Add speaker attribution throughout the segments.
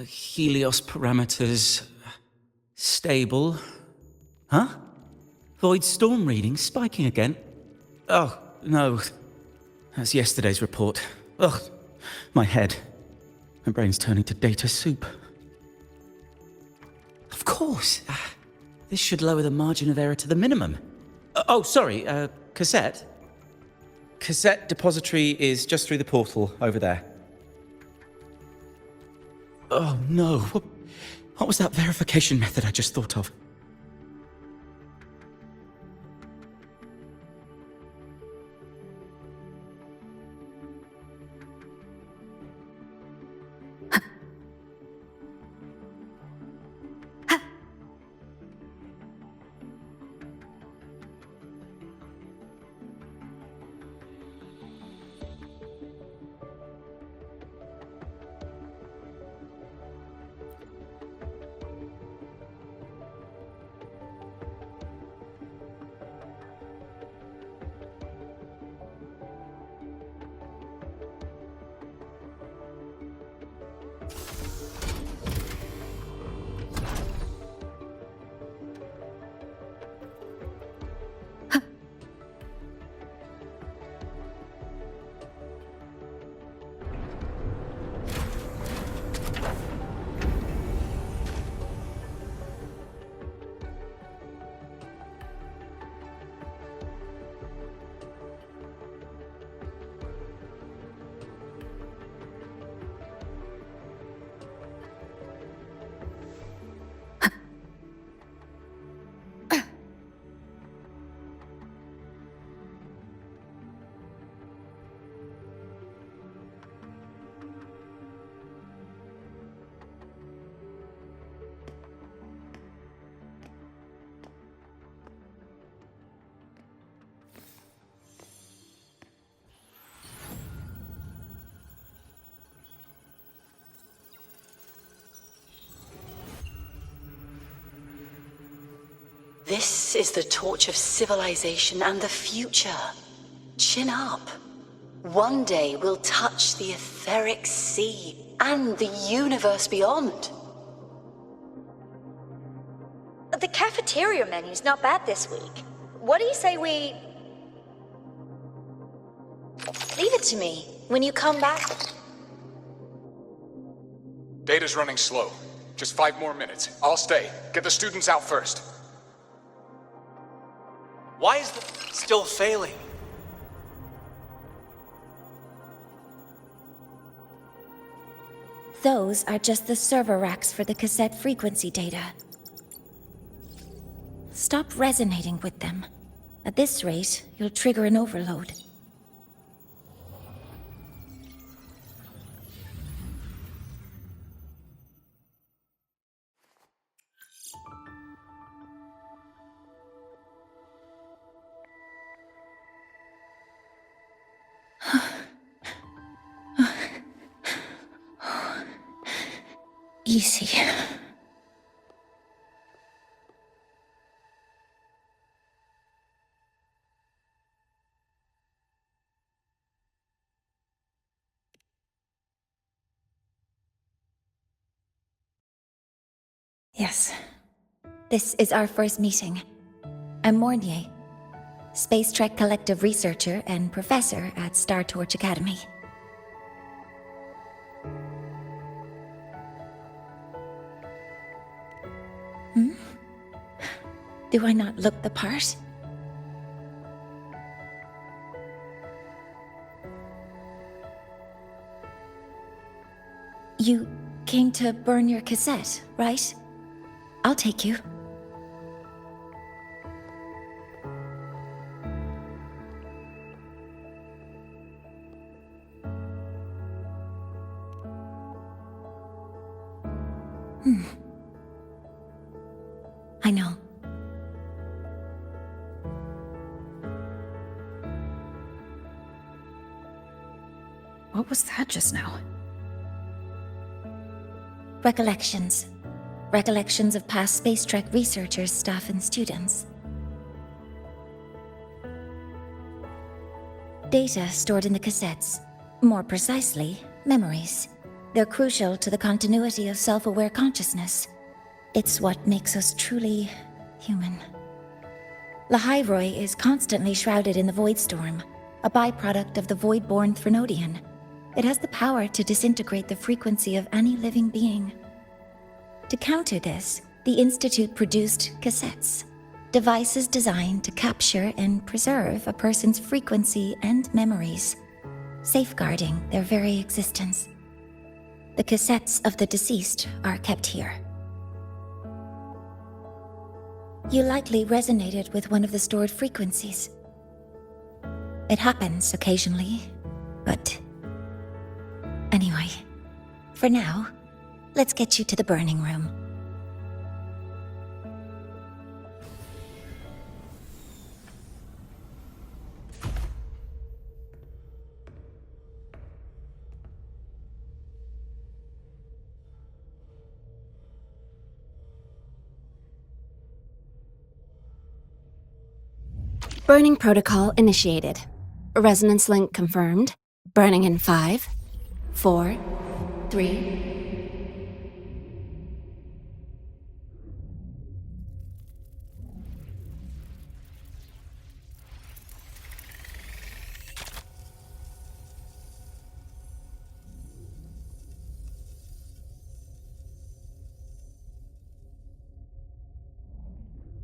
Speaker 1: Helios parameters... stable. Huh? Void storm reading spiking again? Oh, no. That's yesterday's report. Ugh, my head. My brain's turning to data soup. Of course. This should lower the margin of error to the minimum. Oh, sorry, cassette? Cassette depository is just through the portal over there. Oh no, what was that verification method I just thought of?
Speaker 2: This is the torch of civilization and the future. Chin up. One day we'll touch the etheric sea and the universe beyond.
Speaker 3: The cafeteria menu's not bad this week. What do you say we... Leave it to me. When you come back...
Speaker 4: Data's running slow. Just 5 more minutes. I'll stay. Get the students out first.
Speaker 5: Why is the still failing?
Speaker 6: Those are just the server racks for the cassette frequency data. Stop resonating with them. At this rate, you'll trigger an overload. Easy. Yes. This is our first meeting. I'm Mornier, Space Trek Collective researcher and professor at Star Torch Academy. Do I not look the part? You came to burn your cassette, right? I'll take you. I know.
Speaker 7: What was that just now?
Speaker 6: Recollections. Recollections of past Space Trek researchers, staff, and students. Data stored in the cassettes. More precisely, memories. They're crucial to the continuity of self-aware consciousness. It's what makes us truly human. Lahairoi is constantly shrouded in the Void Storm, a byproduct of the Void-born Threnodian. It has the power to disintegrate the frequency of any living being. To counter this, the Institute produced cassettes, devices designed to capture and preserve a person's frequency and memories, safeguarding their very existence. The cassettes of the deceased are kept here. You likely resonated with one of the stored frequencies. It happens occasionally, but... Anyway, for now, let's get you to the burning room.
Speaker 8: Burning protocol initiated. Resonance link confirmed. Burning in 5, 4, 3...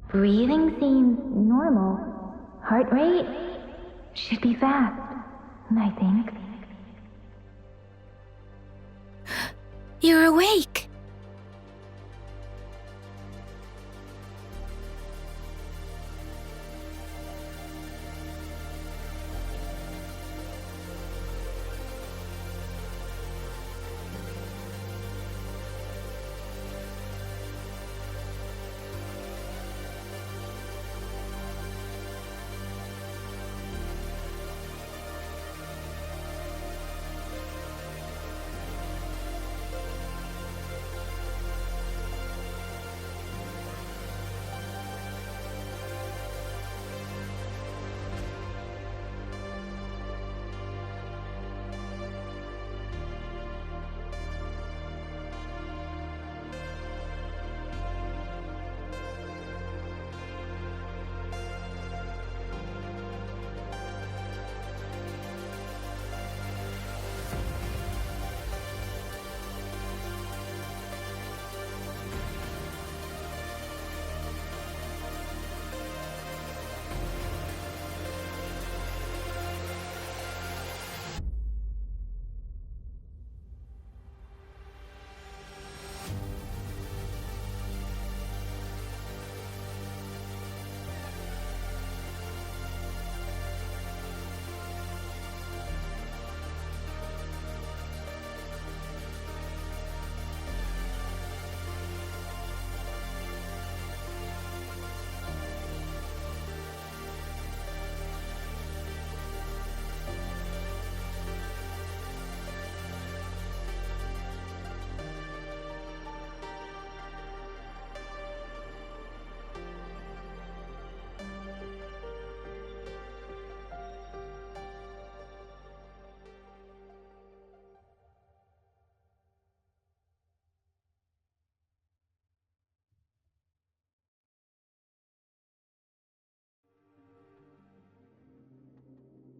Speaker 9: Breathing seems normal. Heart rate should be fast, I think.
Speaker 8: You're awake!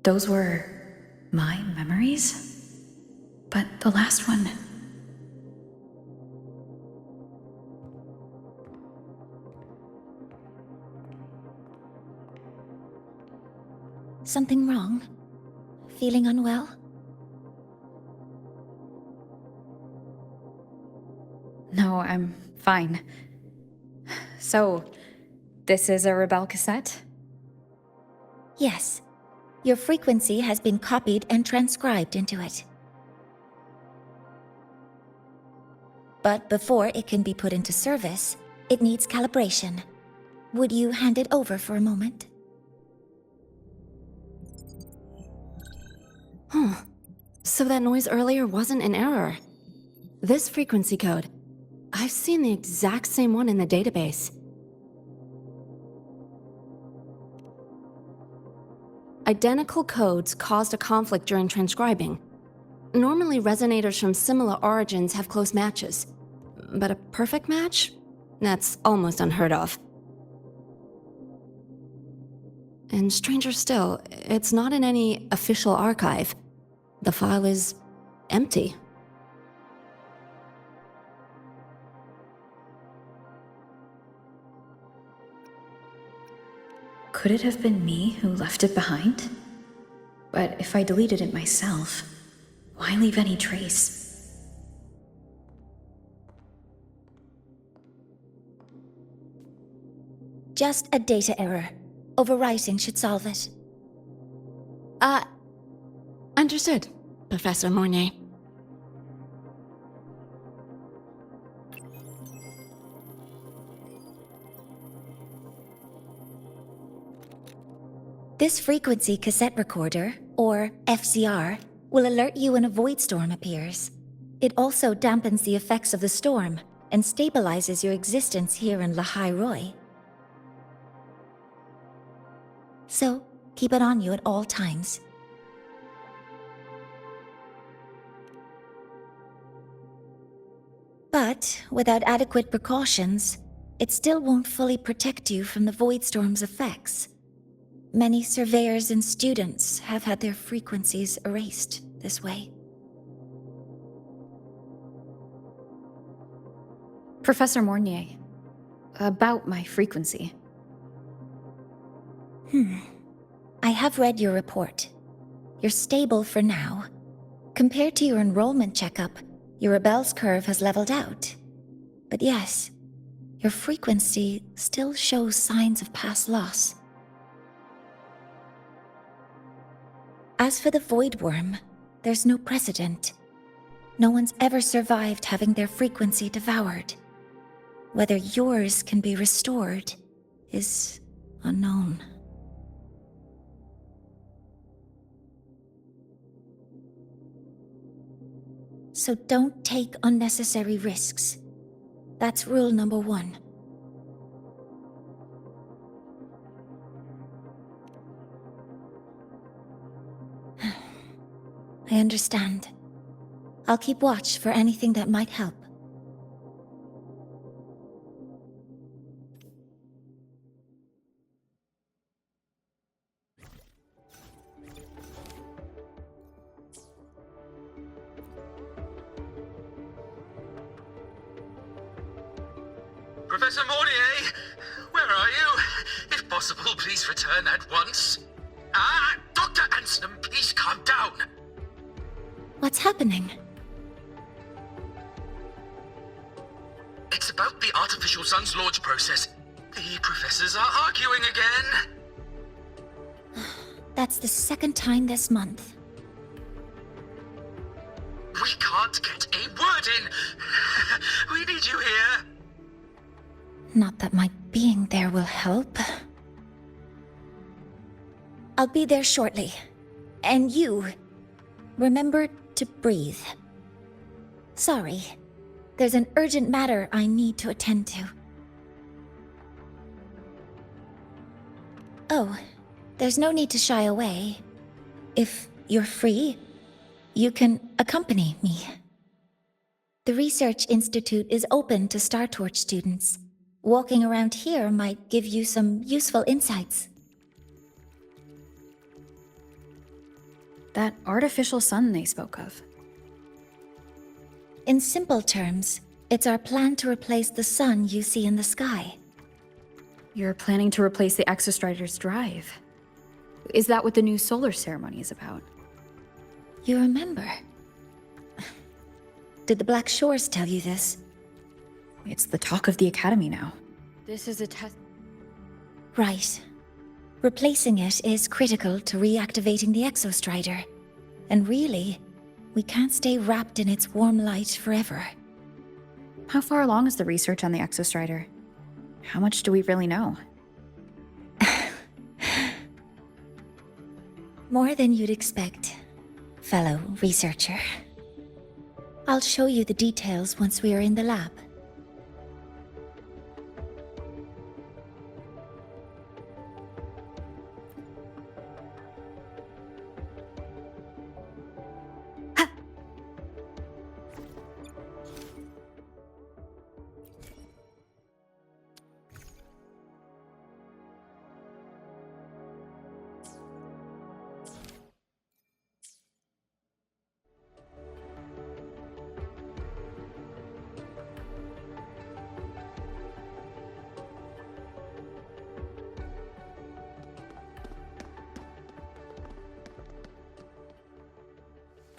Speaker 7: Those were my memories? But the last one...
Speaker 6: Something wrong? Feeling unwell?
Speaker 7: No, I'm fine. So, this is a Rebel cassette?
Speaker 6: Yes. Your frequency has been copied and transcribed into it. But before it can be put into service, it needs calibration. Would you hand it over for a moment?
Speaker 8: Huh. So that noise earlier wasn't an error. This frequency code, I've seen the exact same one in the database. Identical codes caused a conflict during transcribing. Normally, resonators from similar origins have close matches. But a perfect match? That's almost unheard of. And stranger still, it's not in any official archive. The file is empty.
Speaker 7: Could it have been me who left it behind? But if I deleted it myself, why leave any trace?
Speaker 6: Just a data error. Overwriting should solve it.
Speaker 8: Understood, Professor Mornay.
Speaker 6: This frequency cassette recorder, or FCR, will alert you when a void storm appears. It also dampens the effects of the storm and stabilizes your existence here in Lahai-Roi. So, keep it on you at all times. But, without adequate precautions, it still won't fully protect you from the void storm's effects. Many surveyors and students have had their frequencies erased this way.
Speaker 7: Professor Mornier, about my frequency.
Speaker 6: I have read your report. You're stable for now. Compared to your enrollment checkup, your rebel's curve has leveled out. But yes, your frequency still shows signs of past loss. As for the Void Worm, there's no precedent. No one's ever survived having their frequency devoured. Whether yours can be restored is unknown. So don't take unnecessary risks. That's rule number 1. I understand. I'll keep watch for anything that might help.
Speaker 10: Professor Mornier, where are you? If possible, please return at once. Dr. Anson, please calm down.
Speaker 6: What's happening?
Speaker 10: It's about the artificial sun's launch process. The professors are arguing again.
Speaker 6: That's the second time this month.
Speaker 10: We can't get a word in. We need you here.
Speaker 6: Not that my being there will help. I'll be there shortly. And you, remember to breathe. Sorry, there's an urgent matter I need to attend to. Oh, there's no need to shy away. If you're free, you can accompany me. The Research Institute is open to Star Torch students. Walking around here might give you some useful insights.
Speaker 7: That artificial sun they spoke of.
Speaker 6: In simple terms, it's our plan to replace the sun you see in the sky.
Speaker 7: You're planning to replace the Exostrider's drive. Is that what the new solar ceremony is about?
Speaker 6: You remember? Did the Black Shores tell you this?
Speaker 7: It's the talk of the Academy now.
Speaker 8: This is a test.
Speaker 6: Right. Replacing it is critical to reactivating the Exostrider. And really, we can't stay wrapped in its warm light forever.
Speaker 7: How far along is the research on the Exostrider? How much do we really know?
Speaker 6: More than you'd expect, fellow researcher. I'll show you the details once we are in the lab.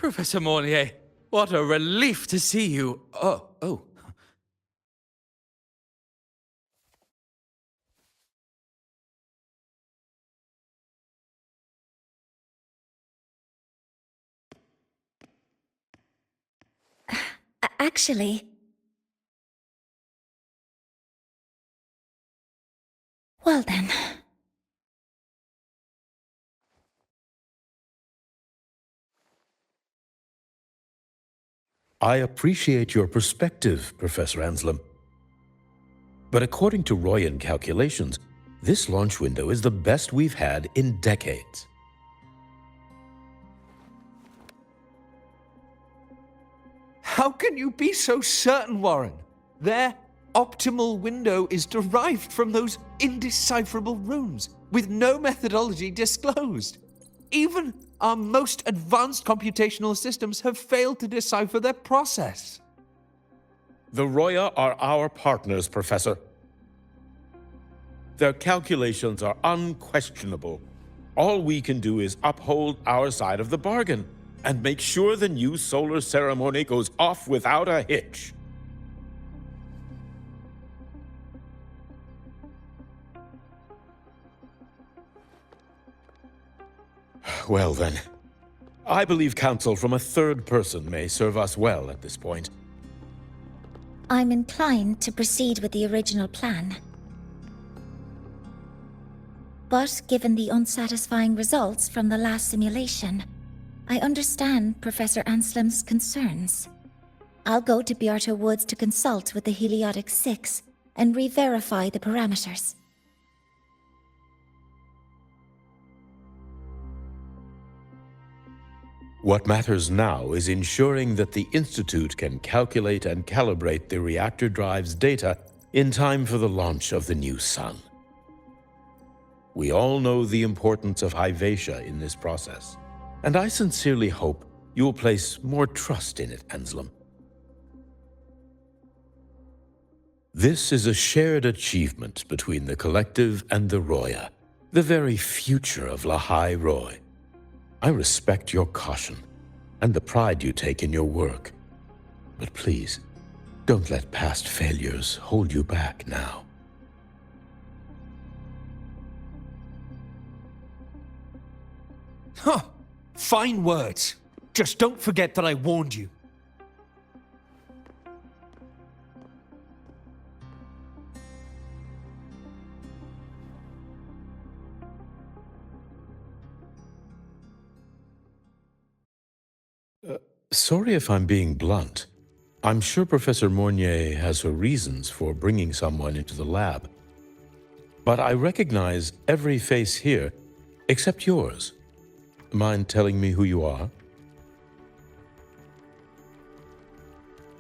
Speaker 11: Professor Mornier. What a relief to see you. Oh.
Speaker 6: Actually... Well then...
Speaker 12: I appreciate your perspective, Professor Anselm. But according to Royan calculations, this launch window is the best we've had in decades.
Speaker 13: How can you be so certain, Warren? Their optimal window is derived from those indecipherable runes, with no methodology disclosed. Even our most advanced computational systems have failed to decipher their process.
Speaker 12: The Roya are our partners, Professor. Their calculations are unquestionable. All we can do is uphold our side of the bargain and make sure the new solar ceremony goes off without a hitch. Well then, I believe counsel from a third person may serve us well at this point.
Speaker 6: I'm inclined to proceed with the original plan. But given the unsatisfying results from the last simulation, I understand Professor Anselm's concerns. I'll go to Beata Woods to consult with the Heliotic Six and re-verify the parameters.
Speaker 12: What matters now is ensuring that the Institute can calculate and calibrate the reactor drive's data in time for the launch of the new sun. We all know the importance of Hyvatia in this process, and I sincerely hope you will place more trust in it, Anselm. This is a shared achievement between the Collective and the Roya, the very future of Lahai Roy. I respect your caution and the pride you take in your work, but please, don't let past failures hold you back now.
Speaker 13: Huh. Fine words. Just don't forget that I warned you.
Speaker 12: Sorry if I'm being blunt. I'm sure Professor Mornier has her reasons for bringing someone into the lab. But I recognize every face here, except yours. Mind telling me who you are?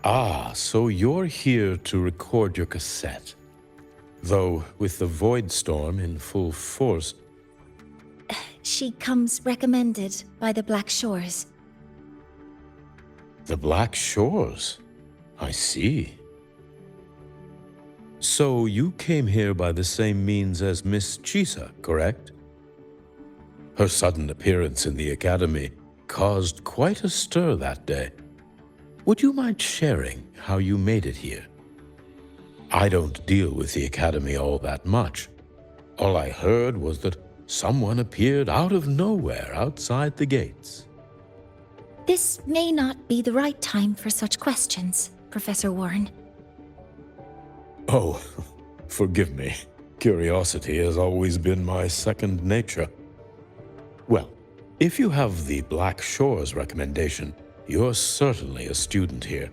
Speaker 12: Ah, so you're here to record your cassette. Though, with the Void Storm in full force...
Speaker 6: She comes recommended by the Black Shores.
Speaker 12: The Black Shores? I see. So you came here by the same means as Miss Chisa, correct? Her sudden appearance in the Academy caused quite a stir that day. Would you mind sharing how you made it here? I don't deal with the Academy all that much. All I heard was that someone appeared out of nowhere outside the gates.
Speaker 6: This may not be the right time for such questions, Professor Warren.
Speaker 12: Oh, forgive me. Curiosity has always been my second nature. Well, if you have the Black Shores recommendation, you're certainly a student here.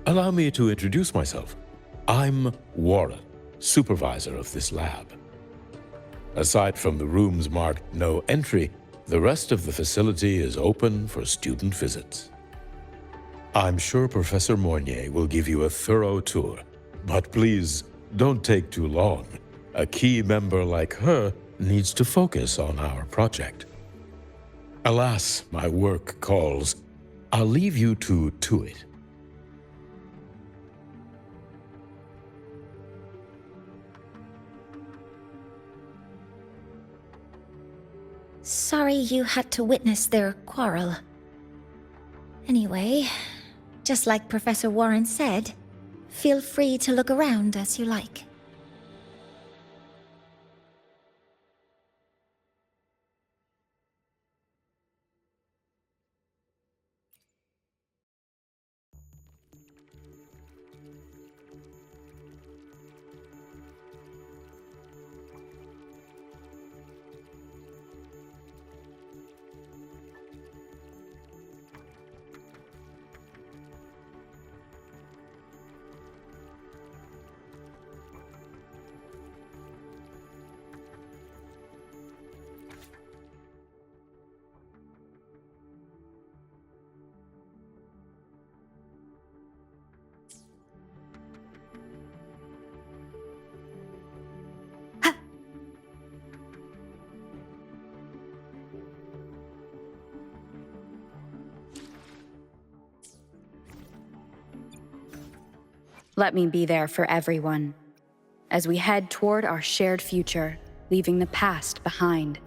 Speaker 12: Allow me to introduce myself. I'm Warren, supervisor of this lab. Aside from the rooms marked no entry, the rest of the facility is open for student visits. I'm sure Professor Mornier will give you a thorough tour, but please don't take too long. A key member like her needs to focus on our project. Alas, my work calls. I'll leave you to it.
Speaker 6: Sorry you had to witness their quarrel. Anyway, just like Professor Warren said, feel free to look around as you like.
Speaker 14: Let me be there for everyone, as we head toward our shared future, leaving the past behind.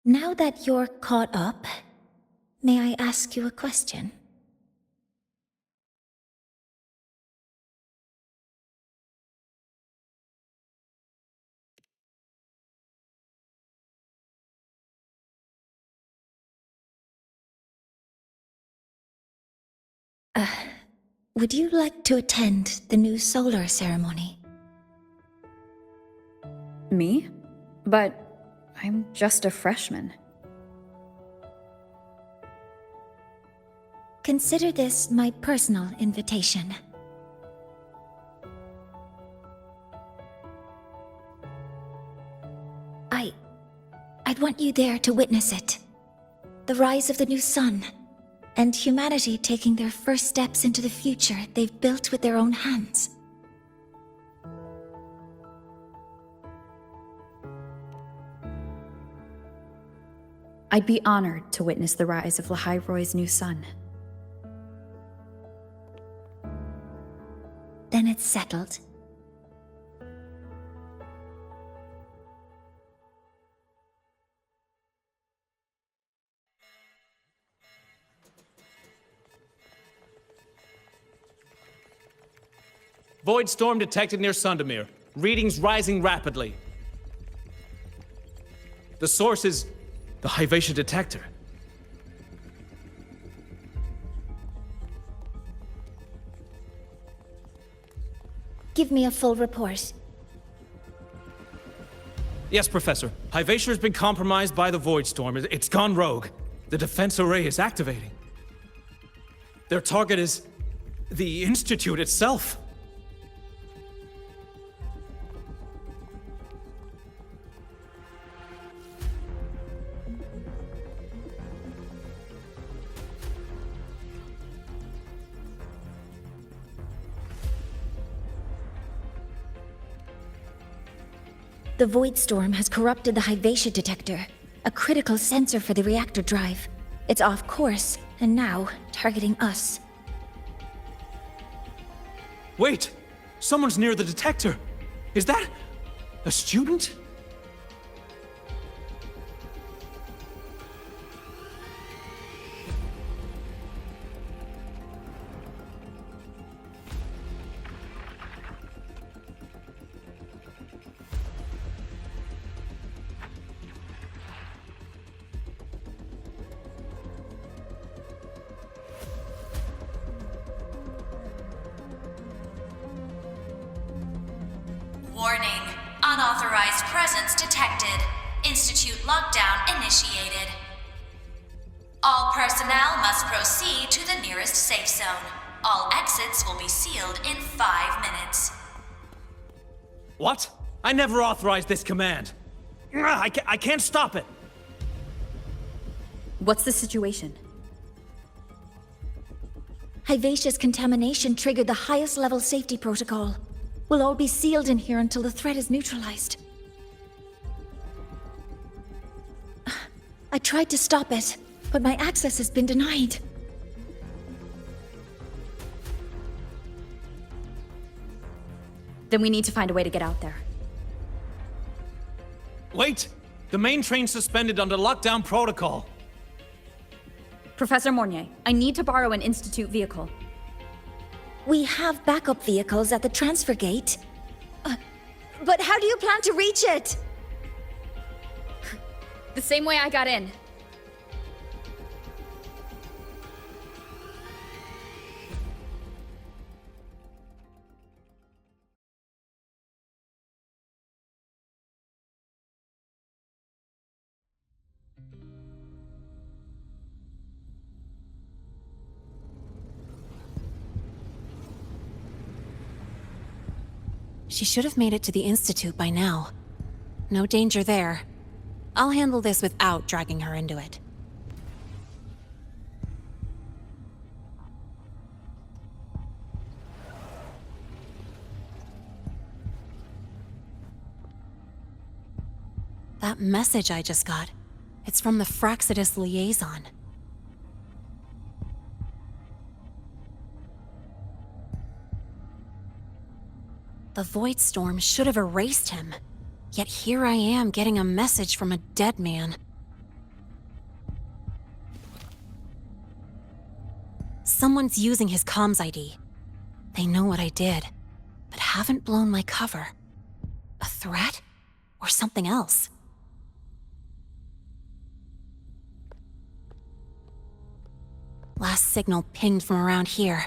Speaker 6: Now that you're caught up, may I ask you a question? Would you like to attend the new solar ceremony?
Speaker 7: Me? But I'm just a freshman.
Speaker 6: Consider this my personal invitation. I'd want you there to witness it. The rise of the new sun, and humanity taking their first steps into the future they've built with their own hands.
Speaker 7: I'd be honored to witness the rise of Lahai-Roy's new sun.
Speaker 6: Then it's settled.
Speaker 11: Void storm detected near Sundermere. Readings rising rapidly. The source is the Hyvatia detector.
Speaker 6: Give me a full report.
Speaker 11: Yes, Professor. Hyvatia has been compromised by the Void Storm. It's gone rogue. The defense array is activating. Their target is the Institute itself.
Speaker 6: The Void Storm has corrupted the Hyvatia detector, a critical sensor for the reactor drive. It's off course, and now targeting us.
Speaker 11: Wait! Someone's near the detector! Is that a student?
Speaker 15: Warning. Unauthorized presence detected. Institute lockdown initiated. All personnel must proceed to the nearest safe zone. All exits will be sealed in 5 minutes.
Speaker 11: What? I never authorized this command. I can't stop it.
Speaker 14: What's the situation?
Speaker 6: Hivacious contamination triggered the highest level safety protocol. We'll all be sealed in here until the threat is neutralized. I tried to stop it, but my access has been denied.
Speaker 14: Then we need to find a way to get out there.
Speaker 11: Wait! The main train's suspended under lockdown protocol.
Speaker 14: Professor Mornier, I need to borrow an Institute vehicle.
Speaker 6: We have backup vehicles at the transfer gate. But how do you plan to reach it?
Speaker 14: The same way I got in.
Speaker 8: She should have made it to the Institute by now. No danger there. I'll handle this without dragging her into it. That message I just got, it's from the Frostlands liaison. The Void Storm should have erased him. Yet here I am getting a message from a dead man. Someone's using his comms ID. They know what I did, but haven't blown my cover. A threat? Or something else? Last signal pinged from around here.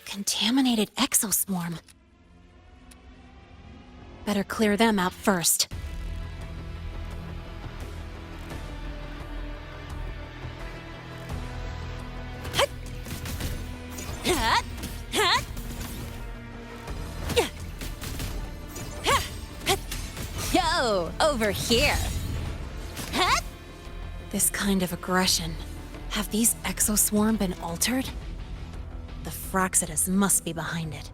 Speaker 8: Contaminated exoswarm. Better clear them out first. Yo, over here. This kind of aggression. Have these exoswarm been altered? The Frostlands must be behind it.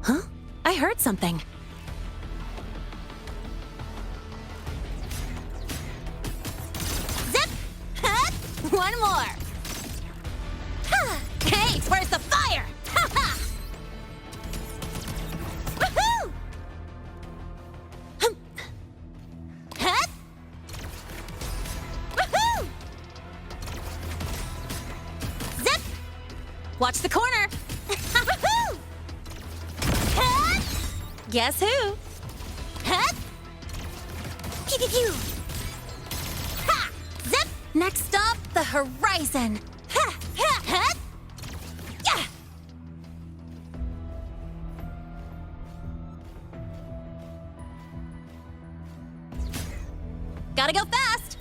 Speaker 8: Huh? I heard something. Zip! Huh? One more! Ha! Hey, where's the fire? Ha ha! Woohoo! Huh? Woohoo! Zip! Watch the corner! Woohoo! Huh? Guess who? Huh? Pew pew pew! Ha! Zip! Next stop, the horizon! Ha! Ha! Ha! Yeah! Gotta go fast!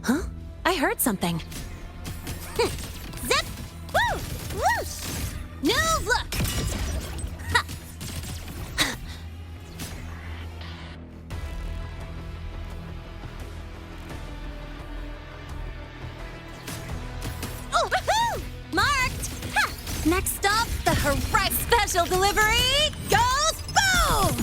Speaker 8: Huh? I heard something. Zip! Woo! Whoosh! New look! Ha! Oh, woohoo! Marked! Ha! Next stop, the Horizon Special Delivery goes boom!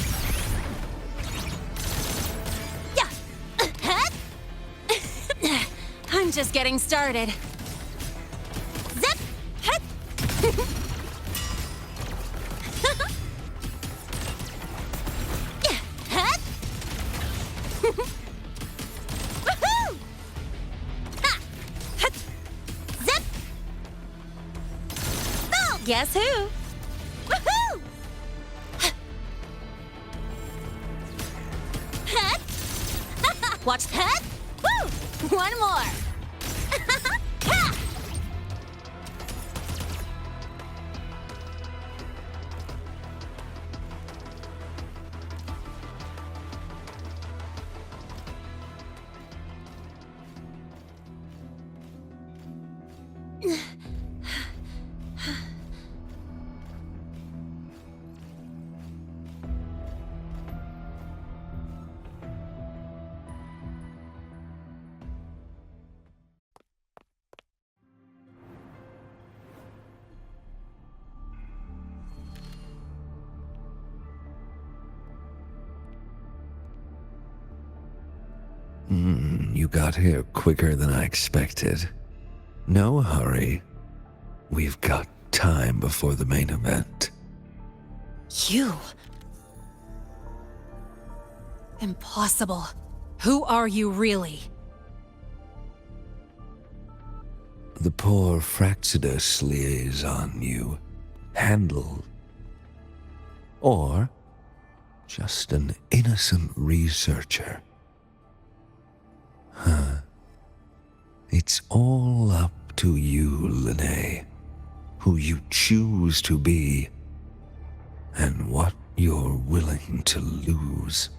Speaker 8: Yeah! I'm just getting started. Zip! Hut! Yeah! Hut! Woohoo! Ha! Hut! Zip! Oh, guess who? Woohoo! Hut! Watch that! Woo! One more! Ha!
Speaker 13: You got here quicker than I expected. No hurry. We've got time before the main event.
Speaker 8: You? Impossible. Who are you really?
Speaker 13: The poor Fraxidus liaison you handled. Or just an innocent researcher. Huh. It's all up to you, Lene. Who you choose to be, and what you're willing to lose.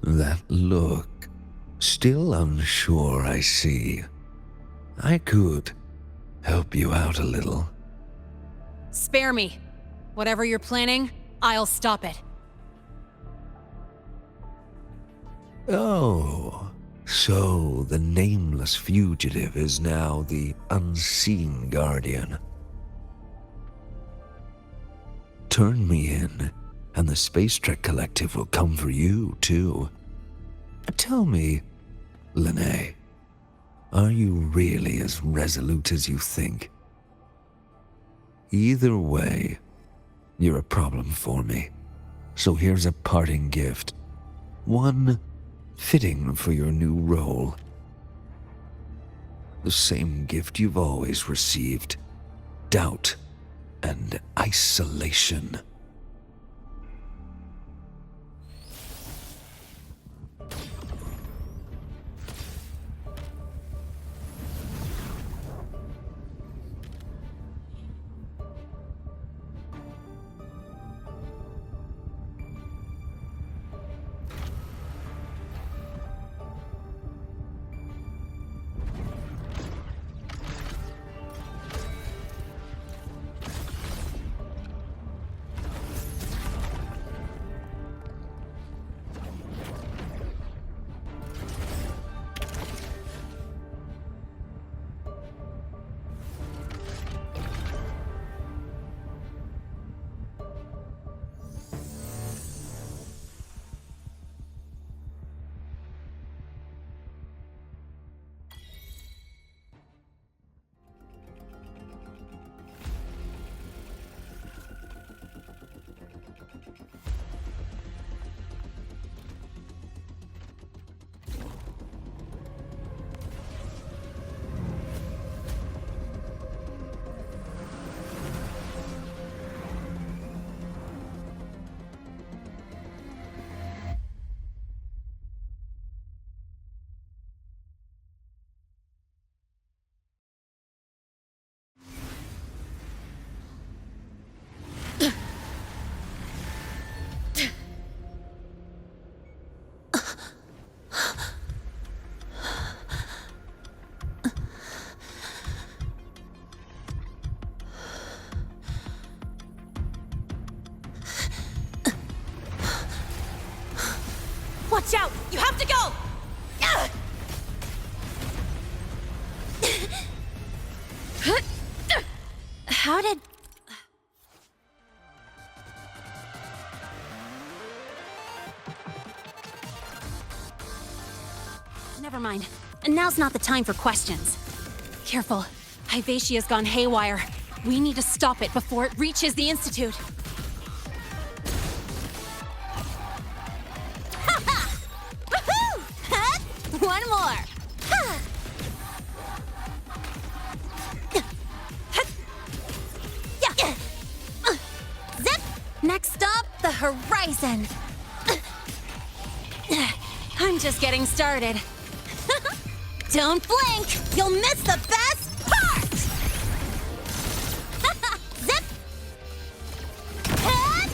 Speaker 13: That look. Still unsure, I see. I could help you out a little.
Speaker 8: Spare me. Whatever you're planning, I'll stop it.
Speaker 13: Oh, so the nameless fugitive is now the unseen guardian. Turn me in, and the Space Trek Collective will come for you, too. Tell me, Lene, are you really as resolute as you think? Either way, you're a problem for me. So here's a parting gift. One fitting for your new role. The same gift you've always received. Doubt and isolation.
Speaker 8: Watch out! You have to go! How did... Never mind. Now's not the time for questions. Careful. Hyvatia's gone haywire. We need to stop it before it reaches the Institute. One more! Zip! Next stop, the horizon! I'm just getting started. Don't blink! You'll miss the best part! Zip! Head!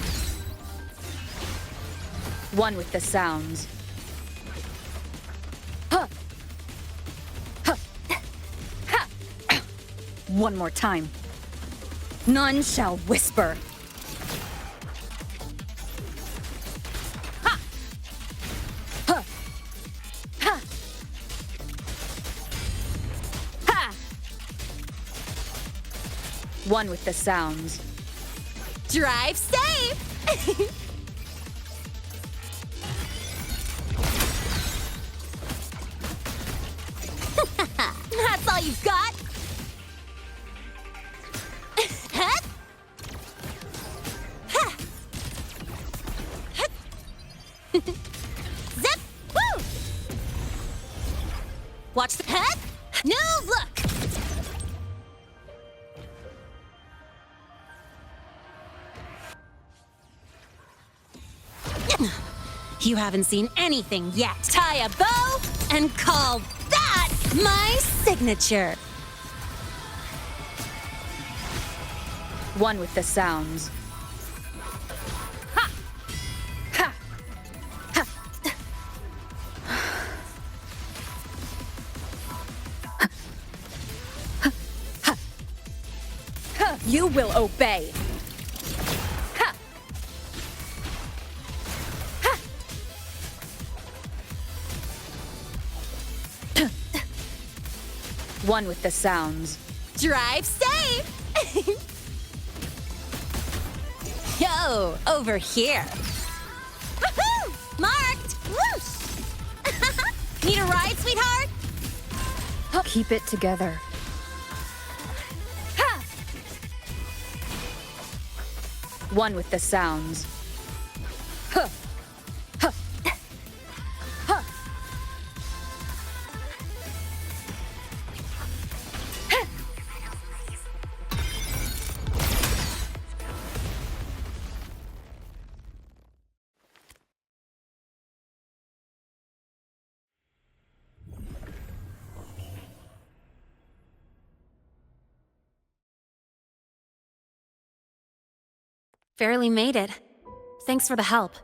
Speaker 14: One with the sounds. Huh. Huh. Ha. One more time. None shall whisper. Ha. Huh. Ha. Ha. One with the sounds.
Speaker 8: Drive safe! That's all you've got? Hup. Ha. Hup. Zip! Woo! Watch the head. No look! You haven't seen anything yet. Tie a bow and call that my signature.
Speaker 14: One with the sounds. Ha! Ha! Ha! Ha! Ha! You will obey. Ha! Ha! One with the sounds.
Speaker 8: Drive safe! Yo, over here. Woohoo! Marked! Whoosh! Need a ride, sweetheart?
Speaker 14: Keep it together.
Speaker 8: Ha!
Speaker 14: One with the sounds. Huh. Huh. Huh.
Speaker 8: Barely made it. Thanks for the help.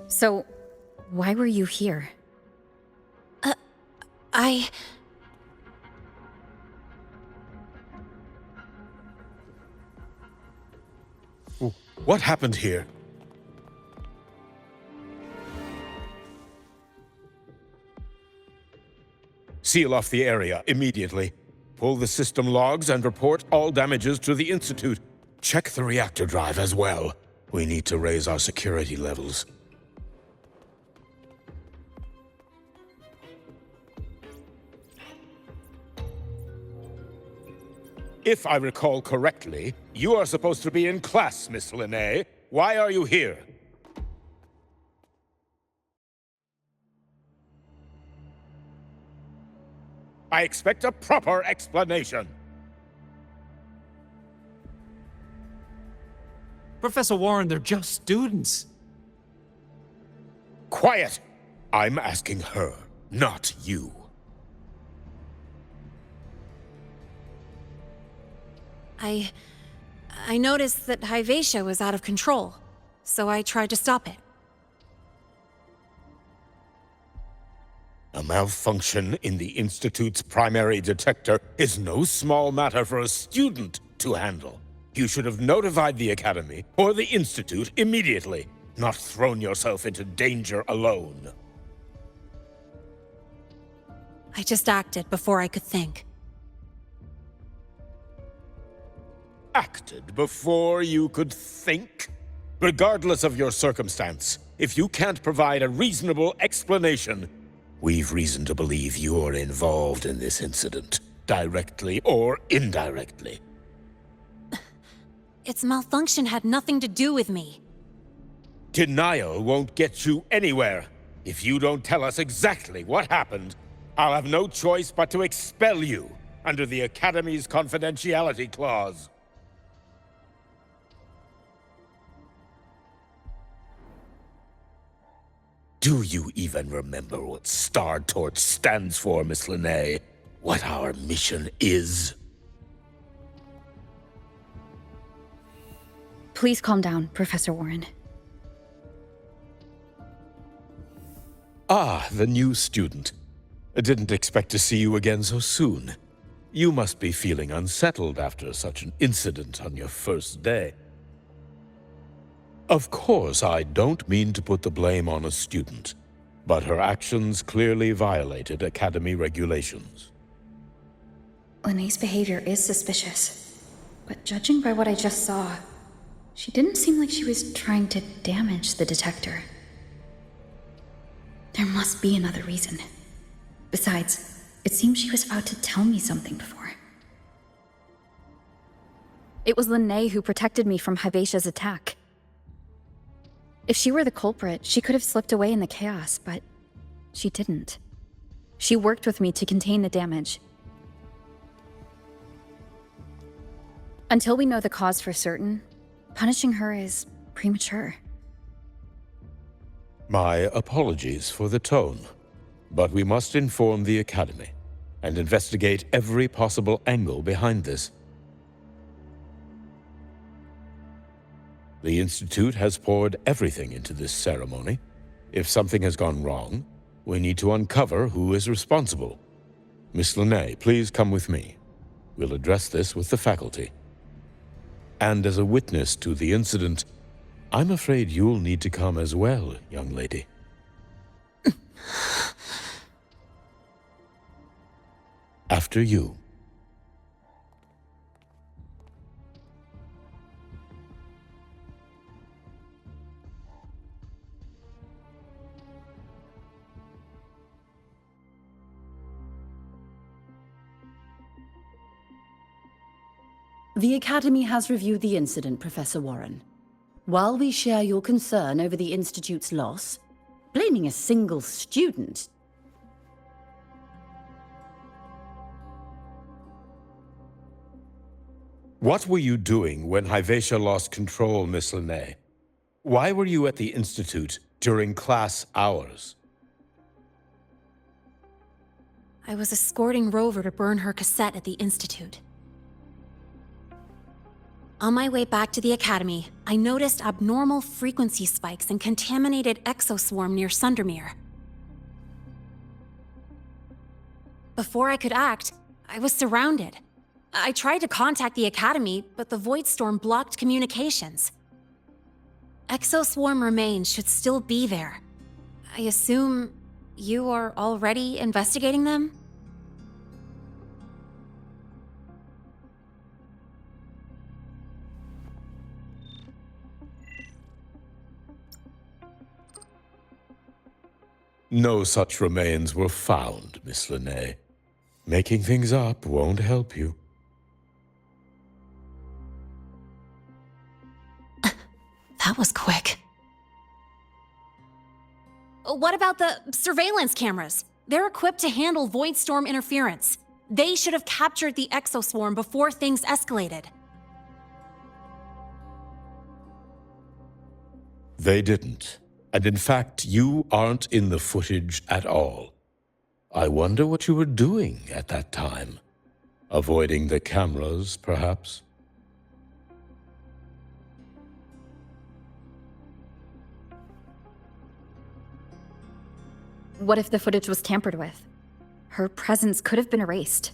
Speaker 14: So, why were you here?
Speaker 12: What happened here? Seal off the area immediately. Pull the system logs and report all damages to the Institute. Check the reactor drive as well. We need to raise our security levels. If I recall correctly, you are supposed to be in class, Miss Linnae. Why are you here? I expect a proper explanation.
Speaker 11: Professor Warren, they're just students.
Speaker 12: Quiet! I'm asking her, not you.
Speaker 8: I noticed that Hyvatia was out of control, so I tried to stop it.
Speaker 12: A malfunction in the Institute's primary detector is no small matter for a student to handle. You should have notified the Academy or the Institute immediately, not thrown yourself into danger alone.
Speaker 8: I just acted before I could think.
Speaker 12: Acted before you could think? Regardless of your circumstance, if you can't provide a reasonable explanation, we've reason to believe you're involved in this incident, directly or indirectly.
Speaker 8: its malfunction had nothing to do with me.
Speaker 12: Denial won't get you anywhere. If you don't tell us exactly what happened, I'll have no choice but to expel you under the Academy's confidentiality clause. Do you even remember what Star Torch stands for, Miss Linnae? What our mission is?
Speaker 14: Please calm down, Professor Warren.
Speaker 12: Ah, the new student. I didn't expect to see you again so soon. You must be feeling unsettled after such an incident on your first day. Of course, I don't mean to put the blame on a student, but her actions clearly violated Academy regulations.
Speaker 7: Linnae's behavior is suspicious, but judging by what I just saw, she didn't seem like she was trying to damage the detector. There must be another reason. Besides, it seems she was about to tell me something before.
Speaker 14: It was Linnae who protected me from Hivatia's attack. If she were the culprit, she could have slipped away in the chaos, but she didn't. She worked with me to contain the damage. Until we know the cause for certain, punishing her is premature.
Speaker 12: My apologies for the tone, but we must inform the Academy and investigate every possible angle behind this. The Institute has poured everything into this ceremony. If something has gone wrong, we need to uncover who is responsible. Miss Linnae, please come with me. We'll address this with the faculty. And as a witness to the incident, I'm afraid you'll need to come as well, young lady. After you.
Speaker 16: The Academy has reviewed the incident, Professor Warren. While we share your concern over the Institute's loss, blaming a single student...
Speaker 12: What were you doing when Hivatia lost control, Miss Linnae? Why were you at the Institute during class hours?
Speaker 8: I was escorting Rover to burn her cassette at the Institute. On my way back to the Academy, I noticed abnormal frequency spikes and contaminated exoswarm near Sundermere. Before I could act, I was surrounded. I tried to contact the Academy, but the Void Storm blocked communications. Exoswarm remains should still be there. I assume you are already investigating them?
Speaker 12: No such remains were found, Miss Linnae. Making things up won't help you.
Speaker 8: That was quick. What about the surveillance cameras? They're equipped to handle Void Storm interference. They should have captured the exoswarm before things escalated.
Speaker 12: They didn't. And in fact, you aren't in the footage at all. I wonder what you were doing at that time. Avoiding the cameras, perhaps?
Speaker 14: What if the footage was tampered with? Her presence could have been erased.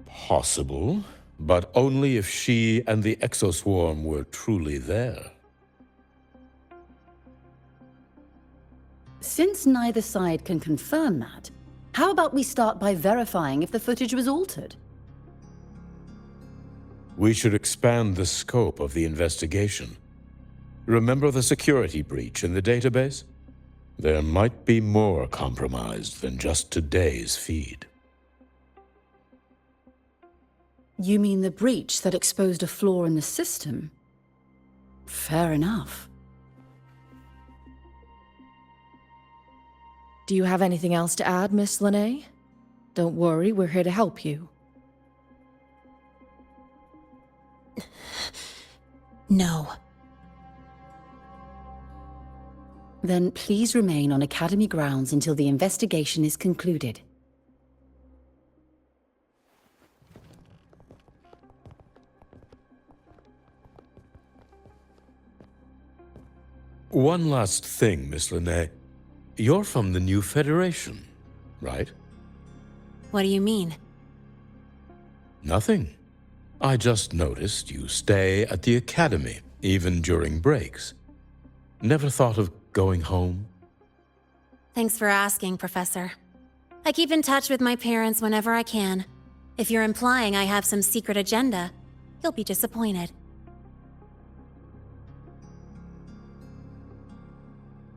Speaker 12: Possible, but only if she and the exoswarm were truly there.
Speaker 16: Since neither side can confirm that, how about we start by verifying if the footage was altered?
Speaker 12: We should expand the scope of the investigation. Remember the security breach in the database? There might be more compromised than just today's feed.
Speaker 16: You mean the breach that exposed a flaw in the system? Fair enough.
Speaker 17: Do you have anything else to add, Miss Lene? Don't worry, we're here to help you.
Speaker 8: No.
Speaker 16: Then please remain on Academy grounds until the investigation is concluded.
Speaker 12: One last thing, Miss Lene. You're from the new Federation, right?
Speaker 8: What do you mean?
Speaker 12: Nothing. I just noticed you stay at the Academy, even during breaks. Never thought of going home?
Speaker 8: Thanks for asking, Professor. I keep in touch with my parents whenever I can. If you're implying I have some secret agenda, you'll be disappointed.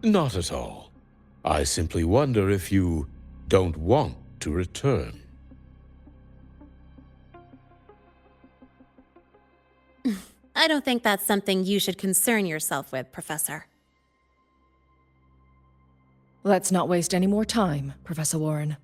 Speaker 12: Not at all. I simply wonder if you don't want to return.
Speaker 8: I don't think that's something you should concern yourself with, Professor.
Speaker 17: Let's not waste any more time, Professor Warren.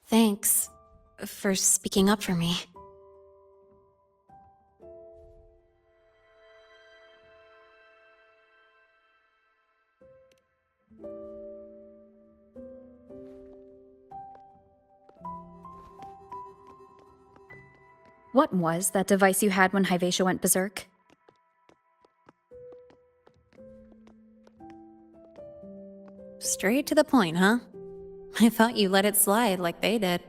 Speaker 8: Thanks for speaking up for me.
Speaker 14: What was that device you had when Hyvatia went berserk?
Speaker 8: Straight to the point, huh? I thought you let it slide like they did.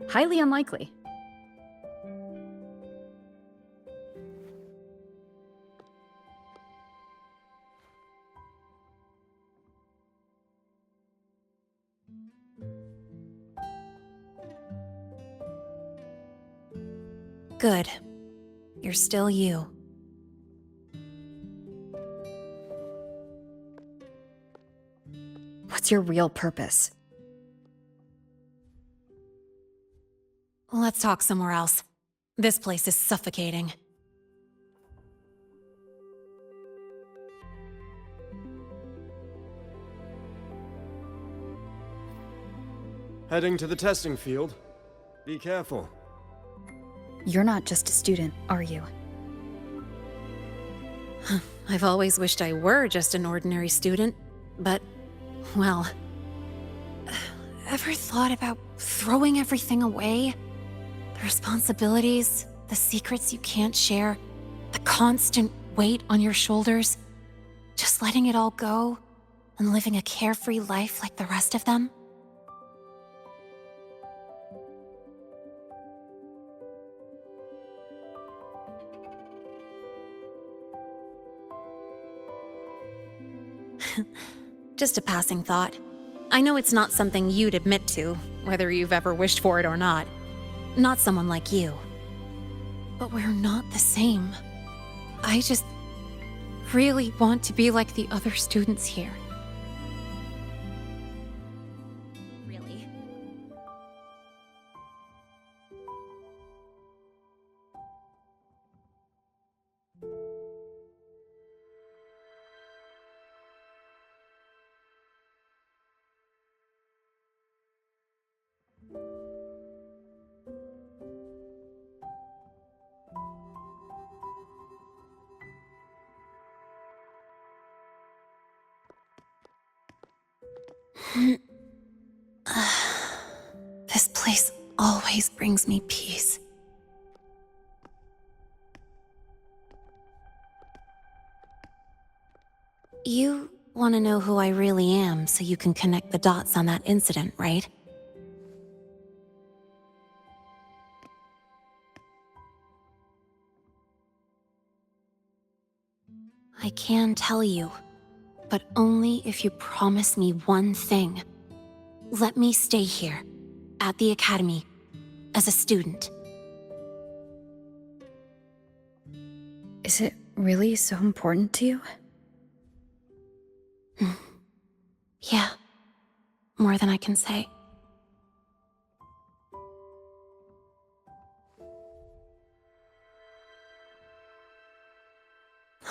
Speaker 14: Highly unlikely.
Speaker 8: Good. You're still you.
Speaker 14: What's your real purpose?
Speaker 8: Let's talk somewhere else. This place is suffocating.
Speaker 18: Heading to the testing field. Be careful.
Speaker 14: You're not just a student, are you?
Speaker 8: I've always wished I were just an ordinary student, but, well... Ever thought about throwing everything away? The responsibilities, the secrets you can't share, the constant weight on your shoulders. Just letting it all go and living a carefree life like the rest of them? Just a passing thought. I know it's not something you'd admit to, whether you've ever wished for it or not. Not someone like you. But we're not the same. I just really want to be like the other students here. Really? This place always brings me peace. You want to know who I really am so you can connect the dots on that incident, right? I can tell you, but only if you promise me one thing. Let me stay here, at the Academy, as a student.
Speaker 7: Is it really so important to you?
Speaker 8: Yeah, more than I can say.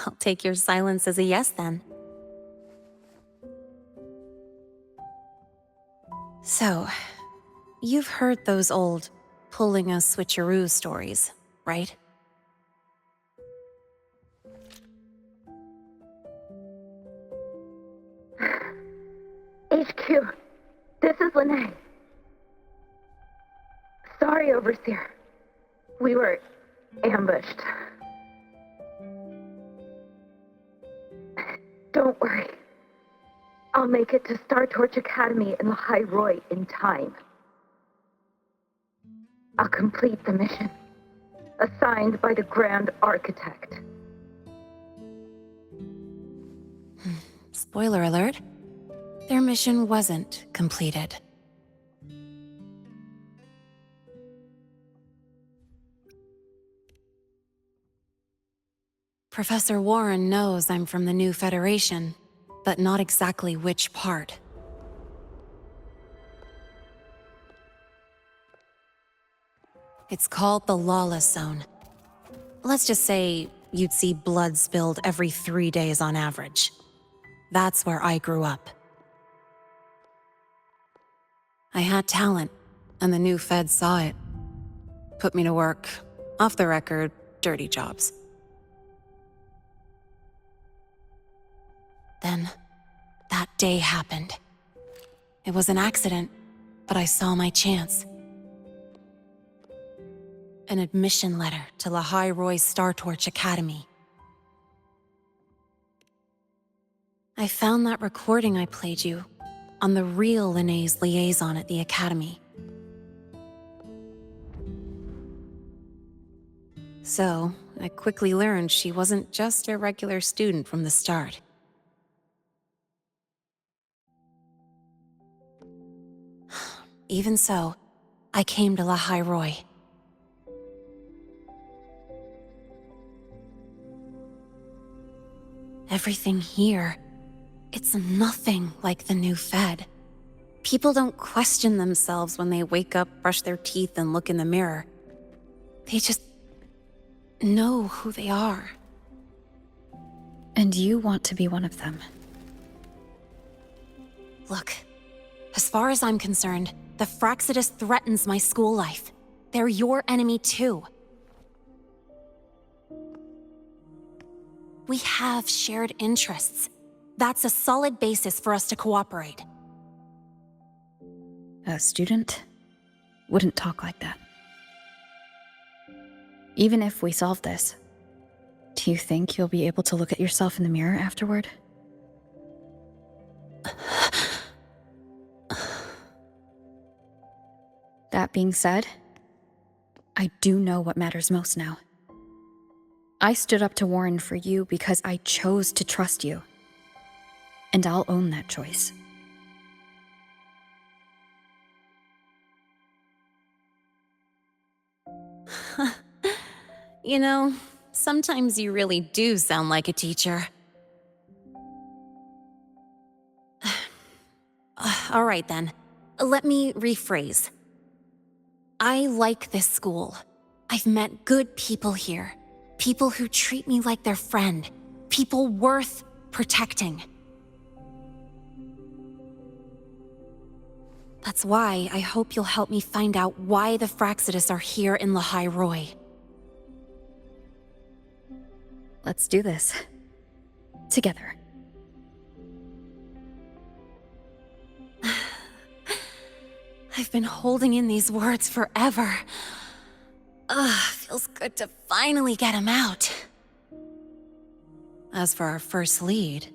Speaker 8: I'll take your silence as a yes then. So, you've heard those old pulling a switcheroo stories, right?
Speaker 9: HQ, this is Lene. Sorry, Overseer. We were ambushed. Don't worry. I'll make it to Star Torch Academy in Lahai Roy in time. I'll complete the mission, assigned by the Grand Architect.
Speaker 8: Spoiler alert, their mission wasn't completed. Professor Warren knows I'm from the new Federation, but not exactly which part. It's called the Lawless Zone. Let's just say you'd see blood spilled every 3 days on average. That's where I grew up. I had talent, and the new Fed saw it. Put me to work, off the record, dirty jobs. Then, that day happened. It was an accident, but I saw my chance. An admission letter to Lahai Roy's Star Torch Academy. I found that recording I played you on the real Lene's liaison at the Academy. So, I quickly learned she wasn't just a regular student from the start. Even so, I came to Lahai Roy. Everything here, it's nothing like the new Fed. People don't question themselves when they wake up, brush their teeth, and look in the mirror. They just know who they are.
Speaker 7: And you want to be one of them.
Speaker 8: Look, as far as I'm concerned, the Frostlands threatens my school life. They're your enemy too. We have shared interests. That's a solid basis for us to cooperate.
Speaker 7: A student wouldn't talk like that. Even if we solve this, do you think you'll be able to look at yourself in the mirror afterward? That being said, I do know what matters most now. I stood up to Warren for you because I chose to trust you. And I'll own that choice.
Speaker 8: You know, sometimes you really do sound like a teacher. All right then, let me rephrase. I like this school. I've met good people here. People who treat me like their friend. People worth protecting. That's why I hope you'll help me find out why the Frostlands are here in Lahai Roy.
Speaker 7: Let's do this. Together.
Speaker 8: I've been holding in these words forever. Feels good to finally get them out. As for our first lead,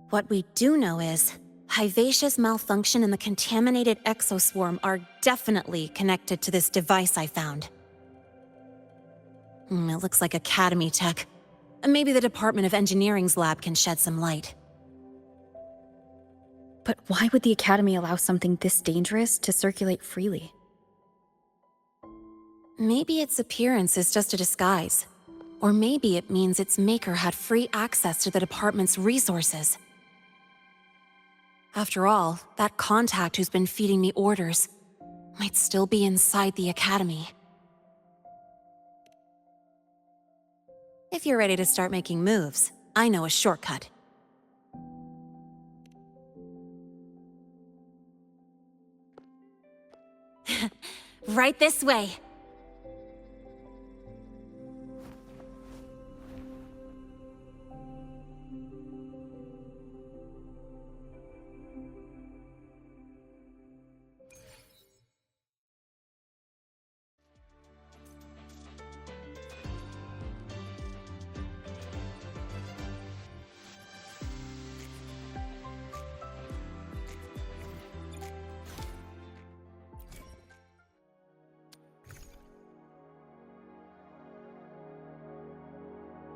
Speaker 8: what we do know is Hyvatia's malfunction and the contaminated exoswarm are definitely connected to this device I found. It looks like Academy tech. Maybe the Department of Engineering's lab can shed some light.
Speaker 14: But why would the Academy allow something this dangerous to circulate freely?
Speaker 8: Maybe its appearance is just a disguise. Or maybe it means its maker had free access to the department's resources. After all, that contact who's been feeding me orders might still be inside the Academy. If you're ready to start making moves, I know a shortcut. Right this way.